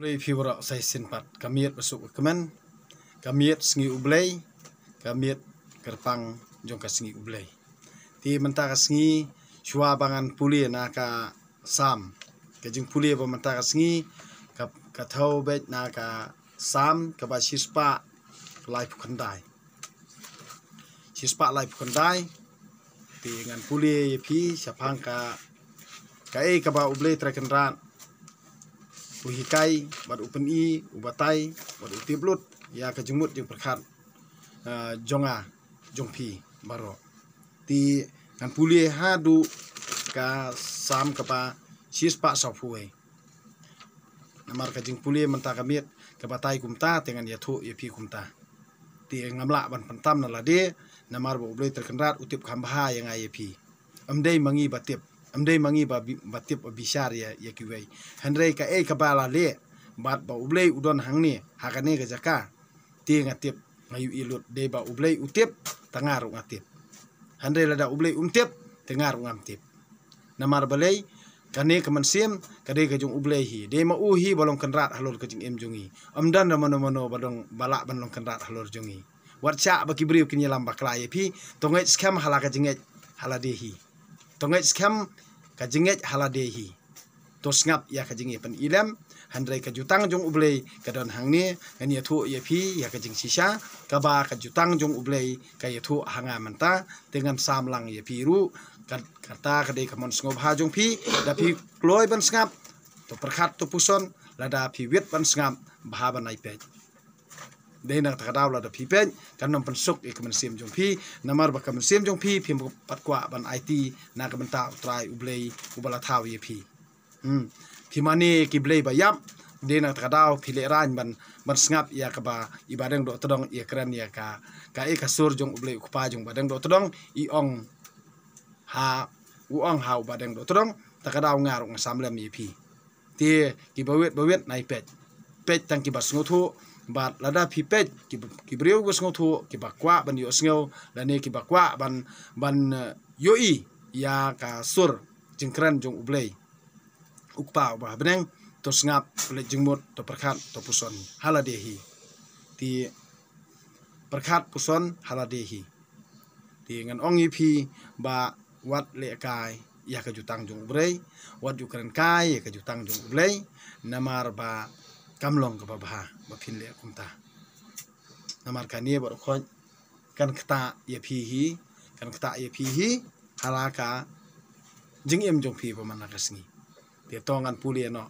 Ublay fiwara saya sinpat kamiet masuk kemen kamiet sengi ublay kamiet kerpang jongka sengi ublay ti mentaka sengi shua bangan puli naka sam kajing puli ba mentaka sengi ka thau bet naka sam ka ba shispa lai phukandai shispa lai phukandai ti ngan puli pi sapang ka ka ba ublay trakenran uhikai bad upen i ubatai bad utiblut ya kejumut jeng perkat jonga jongpi baro ti kan puli hadu ka sam kapa sispa safuwe namar kajing puli menta kamit ka batai kumta dengan ya thu ya pi kumta ti ngamla ban pentam na lade namar bo ublay terkenrat utip kambha yang ya pi amdai mangi batip amdai mangi batip bisar ya kiwei handrei ka kabala le bat ba ublay udon hangni hakane ka jaka ti ngatip ngayu ilut de ba ublay utip tangar ngatip handrei lada ublay umtip tengar ngamtip namar balai kane kemensim kade ka jong ublay hi de ma uhi balong kenrat halor ka jing em jongi amdan da mano badong balak ban long kenrat halor jongi watcha ba kibriu kinyelam bakla ye pi tongai skam halaka jinget haladehi tongai skam kajinget haladehi tos ngap ya kajinge pen ilem handrai kajutang jong ublay kadon hangni ngani thu ya phi ya kajing sisa kaba kajutang jong ublay kay thu hanga menta dengan samlang ya phi ru kata kadai kamon sngop ha jong phi da phi kloi ban ngap to perkhat to puson lada phi wet ban ngap bha banai pe de nang takadaw lada phi pen kanom pensuk e kamen sim jong phi namar ba kamen sim jong phi phim pat kwa ban IT na kamen ta trai ublay ubala thaw ye phi Timani kiblay bayam de nang takadaw phile ran ban ngap ya kaba ibadeng do todong ya kran ya ka kasur jong ublay ukpa jong badeng do todong i ong ha ubadeng do todong takadaw ngarung samlem ye phi ti kibawet nai pet tang kibas ngothu bat lada pipet kibriu gos ngotu kibakwa ban yo sngo lane kibakwa ban yoi ya ka sur jingkran jong ublay ukpa ba beneng to ngap le jingmut to perkhat to puson haladehi ti perkhat puson haladehi ti ngan ong ipi ba wat le kai ya ka jutang jong ublay wat ukran kai ya ka jutang jong ublay namar ba kamlong ka babha baphin le kumta namar kanie bor khoj kan kta ye phi hi halaka jing em jong phi ba manakasni te tongan puli no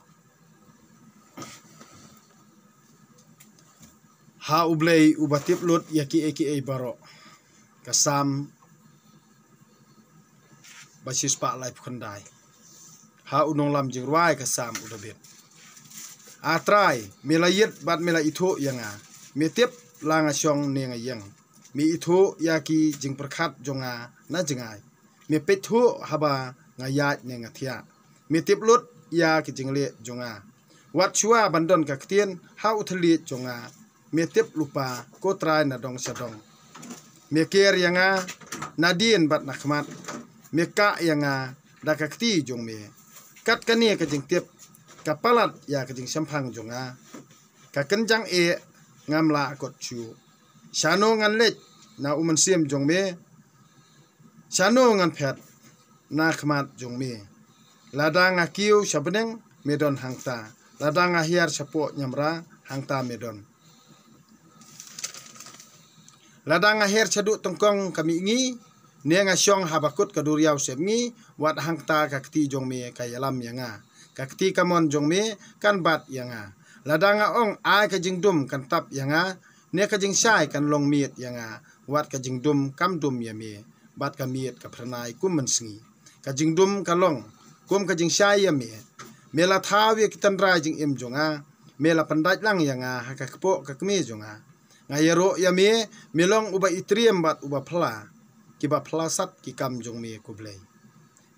ha ublay ubatip lut yaki eki baro kasam basis pa life khandai ha unong lam jing ruai kasam udabet atrai melayet bat mela itho yanga metip langa syong nenga yang mi itho yaki jing perkhat jonga na jingai me petho haba ngayat nenga thia metip lut ya ki jingle jonga wat chua bandon ka ktien ha uthli jonga metip lupa kotrai na dong sadong meker yanga nadien bat nakmat meka yanga dakakti jong me kat kanie ka jing tip kapalat ya kajing sampang jonga ka kenjang ngamla kot chu shano ngan let na uman sim jong me shano ngan phet na khmat jong me ladang akiu sabeneng medon hangta ladang ahiar sapo nyamra hangta medon ladang ahiar chadu tongkong kami ngi nenga syong habakut kaduriau semngi wat hangta kakti jong me kayalam yanga kakti kamon jong me kan bat yanga ladanga ong ai ka jingdum kan tap yanga ne ka jing sai kan long miet yanga wat ka jingdum kam dum yame bat ka miet ka pranai kum mensngi ka jingdum ka long kum ka jing sai yame mela thawi kitan ra jing em jonga mela pandaj lang yanga ha ka kpo ka kme jonga ngayero yame melong uba itriem bat uba phla kiba phlasat ki kam jong me kublai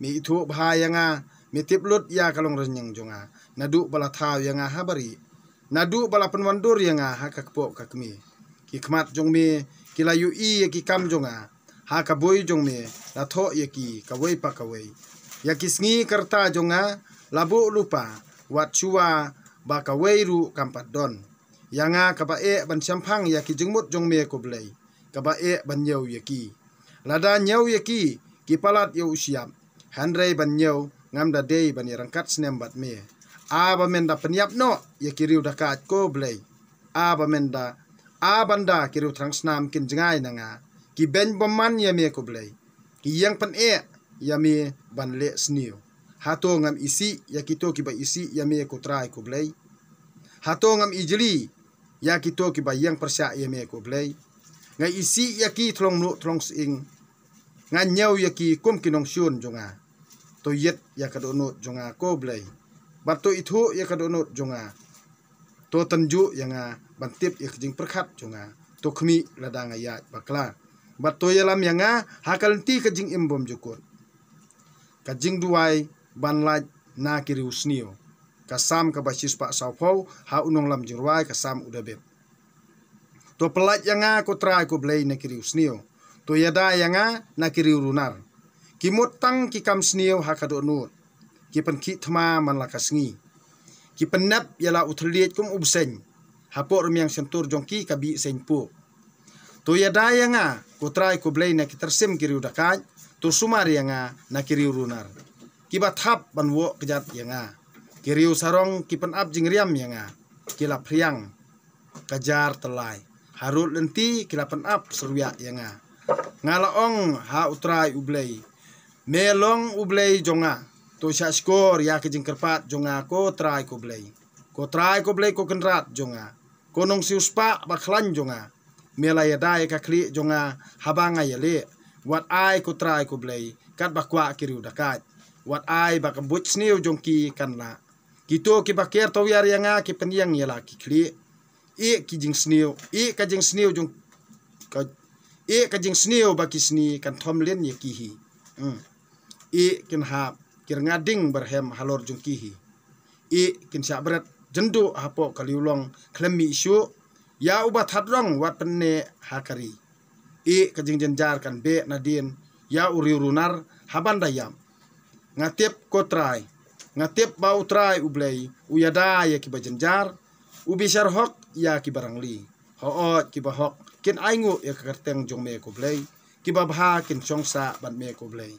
me ithu bha yanga metip lut ya kalong renyang jonga nadu bala thaw yanga habari nadu bala penwandur yanga ha kakpo kakmi ki khmat jong me kilayu i ki kam jonga ha ka boy jong me la tho ye ki kawai pa kawai ya kisngi karta jonga labu lupa wat chua ba ka weiru kampat don yanga ka ba e ban champang ya ki jingmut jong me ko blei ka ba e ban nyau ya ki lada nyau ya ki palat yo usiam handrei ban nyau ngam da dei ban rangkat snem bat me a ba menda penyap no ya ki riu dakat ko blei a ba menda a banda ki riu trang snam kin jengai nanga ki ben boman ya me ko blei ki yang pan e ya me ban le sniu hato ngam isi ya kito ki ba isi ya me ko trai ko blei hato ngam ijli ya kito ki ba yang persya ya me ko blei ngai isi ya ki thlong nu thlong sing ngan nyau ya ki kum kinong syun jonga to yet ya ka donut jonga ko blei bato itu ya ka donut jonga to tanju yanga bantip ya jing perkhat jonga to khmi ladang ya bakla bato yalam yanga hakal ti ka jing imbom jukut ka jing duai ban laj na kiri usnio kasam ka basis pak saupau ha unong lam jirwai kasam udabet to pelat yanga ko trai ko blei na kiri usnio to yada yanga na kiri runar kimut tang ki kam snio ha ka donut ki pen ki thma man la kasngi ki penap yala uthliet kum ubseng hapor miang sentur jongki kabi senpu to yada yanga ko trai ko blei na ki tersim kiri udakai to sumar yanga na kiri runar kibat hap banwo kejat yanga kiriu sarong kipen ap jingriam yanga kila priang kajar telai harut lenti kilapan ap seruya yanga ngalaong ha utrai ublei melong ublei jonga to sya skor ya ke jingkerpat jonga ko trai ko blei ko kenrat jonga konong siuspa baklan jonga melaya dai ka kli jonga habanga yale wat ai ko trai ko blei kat bakwa kiriu dakat wat ai bak but sniu jongki kanla kito ki baker towyar yanga ki penyang yala ki kli ki jing sniu ka jing sniu jong ka jing sniu baki sni kan thomlen ye ki hi kin hap kir ngading berhem halor jongki hi kin sabret jendo hapo kaliulong klemi isu ya ubat hadrong wat penne hakari ka jing jenjar kan be nadin ya uri runar haban dayam ngatip kotrai ngatip bau trai ublei uyada ya ki bajenjar ubisar hok ya ki barangli hoot ki bahok kin aingu ya kerteng jong me ko blei ki babha kin chongsa ban me ko blei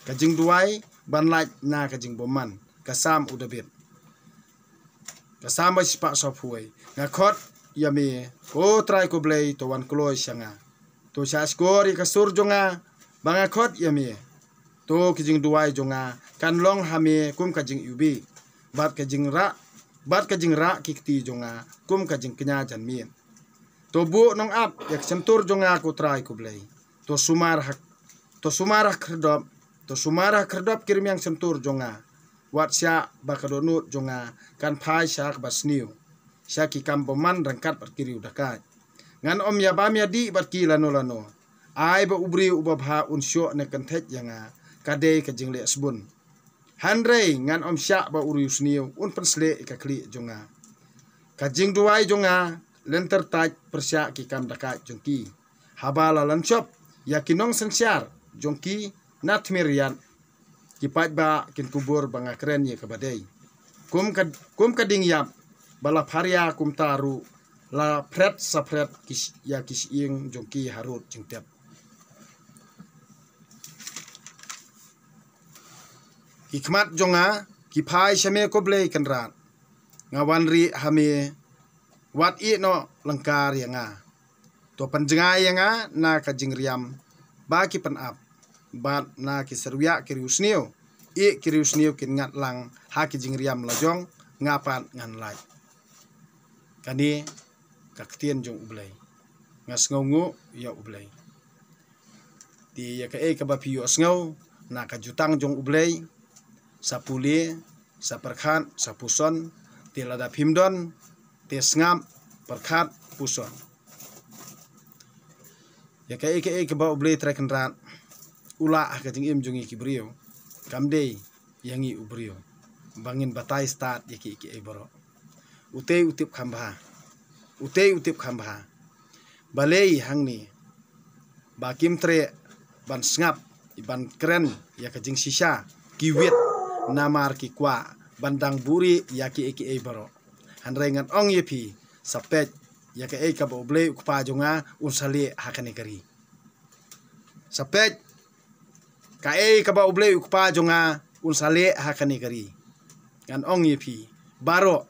kajing duai ban laj na kajing boman kasam udabit kasam ba sipa sophuai ngakot ya me ko trai ko blei to wan kloi sanga to sa skori kasur jonga bangakot ya me to kijing duai jonga kan long hame kum kajing ubi bat kajing ra kikti jonga kum kajing kenya janmien to bu nong ap yak sentur jonga ko trai ko blei to sumar kerdop kirim yang sentur jonga wat sya bakadonut jonga kan phai syak basniu syaki kampoman rangkat berkiri udakat ngan om ya bam ya di barki lano ai ba ubri ubabha unsyo ne kantet yanga kadei kajing le sbun handrei ngan om syak ba urius niu un pensle ka kli jonga kajing duai jonga lenter taj persya ki kam dakat jongki habala lanchop yakinong sensyar jongki natmirian kipat ba kin kubur banga keren ye kabadei kum kading yap bala pharia kum taru la pret sapret kis ya kis ing jongki harut jingtep hikmat jonga kipai shame ko blei kanrat ngawanri hame wat i no lengkar yanga to panjenga yanga na kajing riam ba ki pen ap bat na ki serwiak kiriusniu kiriusniu kin ngat lang ha ki jing riam lajong ngapan ngan lai kani kaktien jong ublei ngas ngongu ya ublei ti ya ka ka ba piyo sngo na ka jutang jong ublei sapuli saperkhat sapuson tilada phimdon tesngam perkhat puson ya ka ba ublei trekenrat ula ka jing im jongi kibrio kamdei yangi ubrio bangin batai start yaki boro utei utip khambha balei hangni bakim tre ban snap ban kren ya ka jing sisa kiwit namar ki kwa bandang buri yaki boro handrai ngan ong ye pi sapet ya ka ka ba ublei ukpa jonga unsali hakani kari sapet ka ka ba ublei ukpa jonga unsali hakani kari ngan ong ye pi baro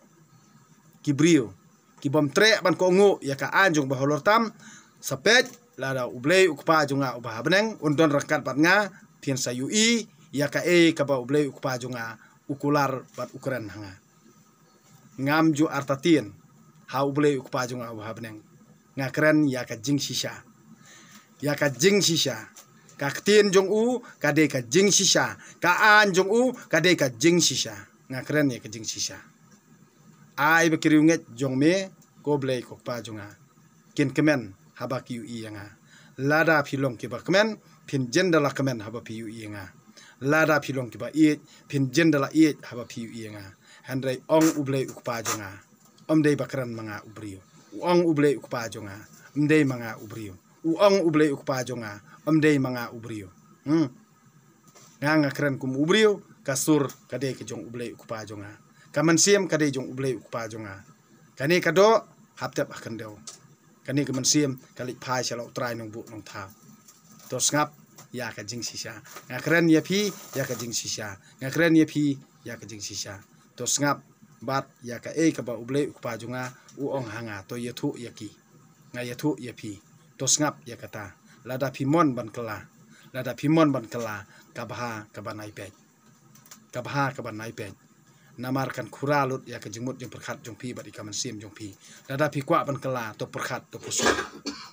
kibrio kibom tre ban ko ngu ya ka anjung ba holor tam sapet lada ublei ukpa jonga ubah beneng undon rakat bat nga pian sayu i ya ka ba ublei ukpa jonga ukular bat ukuran hanga ngam ju artatien ha ublei ukpa jonga ubah beneng nga keren ya ka jing sisa ka ktien jong u ka de ka jing sisa ka an jong u ka de ka jing sisa nga keren ya ka jing sisa ai bekiriunget jong me ko blei ukpa jonga kin kemen haba ki ui nga lada philong ki ba kemen phin jendala kemen haba pi ui nga lada philong ki ba i phin jendala i haba pi ui nga handrai ong ublei ukpa jonga omdei bakran manga ubrio ong ublei ukpa jonga omdei manga ubrio ong ublei ukpa jonga omdei manga ubrio nga kren kum ubrio kasur kade ke jong ublei ukpa jonga kaman siem kade jong ublei ukpa jonga kani kado haptep akan deu kani kaman siem kali phai selo trai nong bu nong tha to ngap ya ka jing sisa nga kren ya phi ya ka jing sisa nga kren ya phi ya ka jing sisa to ngap bat ya ka ka ba ublei ukpa jonga u ong hanga to ye thu ya ki nga ye thu ya phi to ngap ya kata lada phimon ban kala ka baha ka banai pe namar kan khuralut ya ka jingmut jong perkhat jong pi bat ikaman sim jong pi lada phi kwa ban kala to perkhat to pusu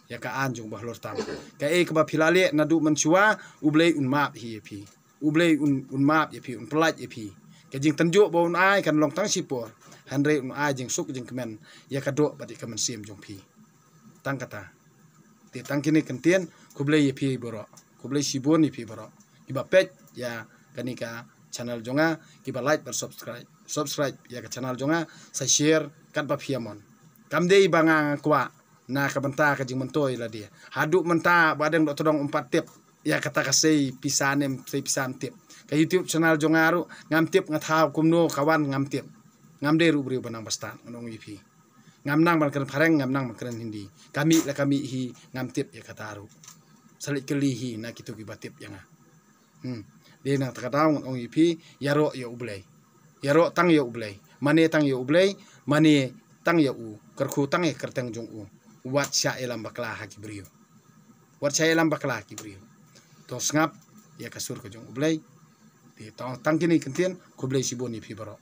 ya ka an jong bahlor tam ka ka ba philale nadu mansua ublei un map hi pi ublei un map ye pi un plat ye pi ka jing tanju bon ai kan long tang sipor handre un ai jing suk jing kemen ya ka do bat ikaman sim jong pi tang kata ti tang kini kentien kublei ye pi boro kublei sibon ye pi boro iba pet ya kanika channel jonga kiba like dan subscribe ya ke channel jonga sa share kat ba fiamon kamdei banga kwa na ka banta ka jing mentoi la dia hadu menta badeng do todong 4 tip ya kata ka sei pisanem sei pisan tip ka YouTube channel jonga ru ngam tip ngatha kumno kawan ngam tip ngam de ru bri banang bastan nong ipi ngam nang ban keren phareng ngam nang ban keren hindi kami hi ngam tip ya kata ru salit keli hi na kitu ki batip yanga de na takadaw ong ipi yaro ya ublei yaro tang ya ublei mane tang ya ublei mane tang ya u kerkhu tang ya kerteng jong u wat sya elam bakla ha kibrio to ngap ya kasur ko jong ublei de tang kini kentien kublei siboni pi baro